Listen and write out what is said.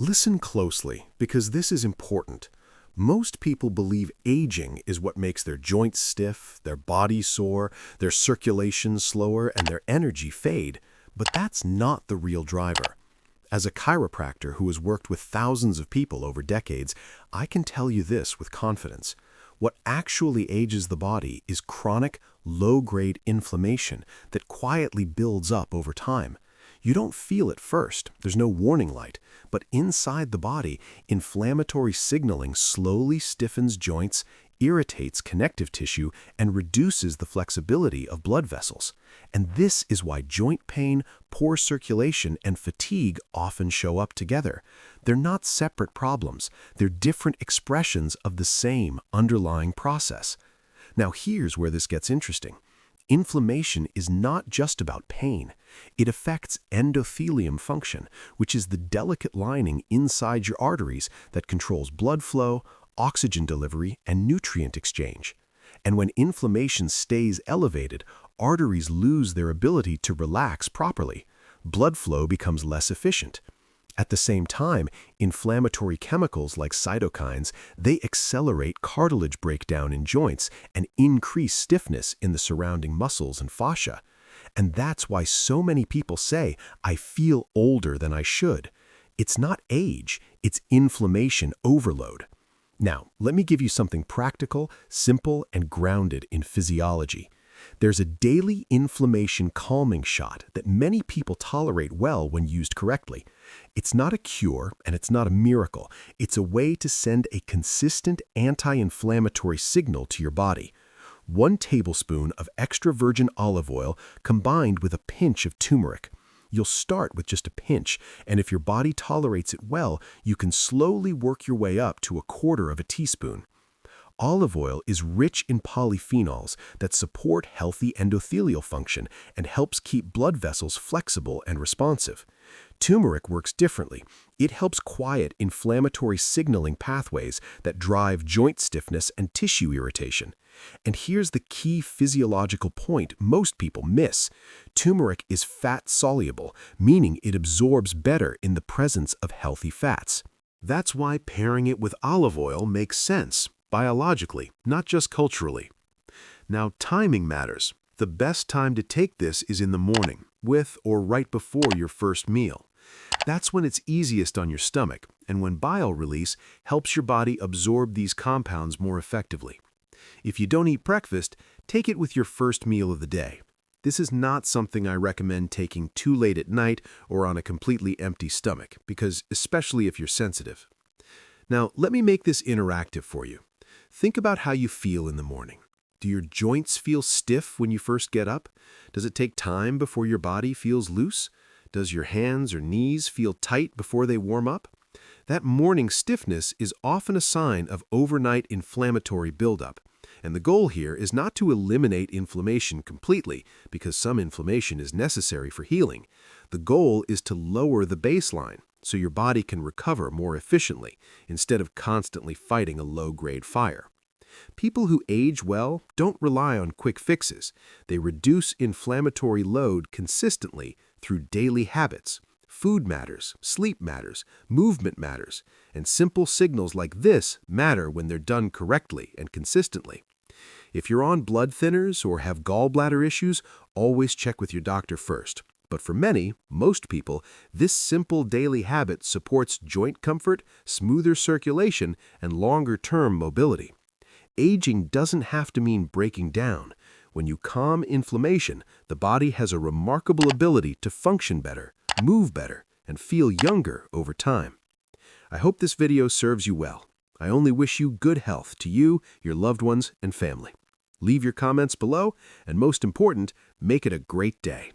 Listen closely, because this is important. Most people believe aging is what makes their joints stiff, their body sore, their circulation slower, and their energy fade. But that's not the real driver. As a chiropractor who has worked with thousands of people over decades, I can tell you this with confidence. What actually ages the body is chronic, low-grade inflammation that quietly builds up over time. You don't feel it first, there's no warning light, but inside the body, inflammatory signaling slowly stiffens joints, irritates connective tissue, and reduces the flexibility of blood vessels. And this is why joint pain, poor circulation, and fatigue often show up together. They're not separate problems, they're different expressions of the same underlying process. Now here's where this gets interesting. Inflammation is not just about pain. It affects endothelium function, which is the delicate lining inside your arteries that controls blood flow, oxygen delivery, and nutrient exchange. And when inflammation stays elevated, arteries lose their ability to relax properly. Blood flow becomes less efficient. At the same time, inflammatory chemicals like cytokines, they accelerate cartilage breakdown in joints and increase stiffness in the surrounding muscles and fascia. And that's why so many people say, "I feel older than I should." It's not age, it's inflammation overload. Now, let me give you something practical, simple, and grounded in physiology. There's a daily inflammation calming shot that many people tolerate well when used correctly. It's not a cure and it's not a miracle. It's a way to send a consistent anti-inflammatory signal to your body. 1 tablespoon of extra virgin olive oil combined with a pinch of turmeric. You'll start with just a pinch, and if your body tolerates it well, you can slowly work your way up to 1/4 teaspoon. Olive oil is rich in polyphenols that support healthy endothelial function and helps keep blood vessels flexible and responsive. Turmeric works differently. It helps quiet inflammatory signaling pathways that drive joint stiffness and tissue irritation. And here's the key physiological point most people miss. Turmeric is fat-soluble, meaning it absorbs better in the presence of healthy fats. That's why pairing it with olive oil makes sense. Biologically, not just culturally. Now, timing matters. The best time to take this is in the morning, with or right before your first meal. That's when it's easiest on your stomach, and when bile release helps your body absorb these compounds more effectively. If you don't eat breakfast, take it with your first meal of the day. This is not something I recommend taking too late at night or on a completely empty stomach, because especially if you're sensitive. Now, let me make this interactive for you. Think about how you feel in the morning. Do your joints feel stiff when you first get up? Does it take time before your body feels loose? Does your hands or knees feel tight before they warm up? That morning stiffness is often a sign of overnight inflammatory buildup. And the goal here is not to eliminate inflammation completely, because some inflammation is necessary for healing. The goal is to lower the baseline, so your body can recover more efficiently, instead of constantly fighting a low-grade fire. People who age well don't rely on quick fixes. They reduce inflammatory load consistently through daily habits. Food matters, sleep matters, movement matters, and simple signals like this matter when they're done correctly and consistently. If you're on blood thinners or have gallbladder issues, always check with your doctor first. But for many, most people, this simple daily habit supports joint comfort, smoother circulation, and longer-term mobility. Aging doesn't have to mean breaking down. When you calm inflammation, the body has a remarkable ability to function better, move better, and feel younger over time. I hope this video serves you well. I only wish you good health to you, your loved ones, and family. Leave your comments below, and most important, make it a great day.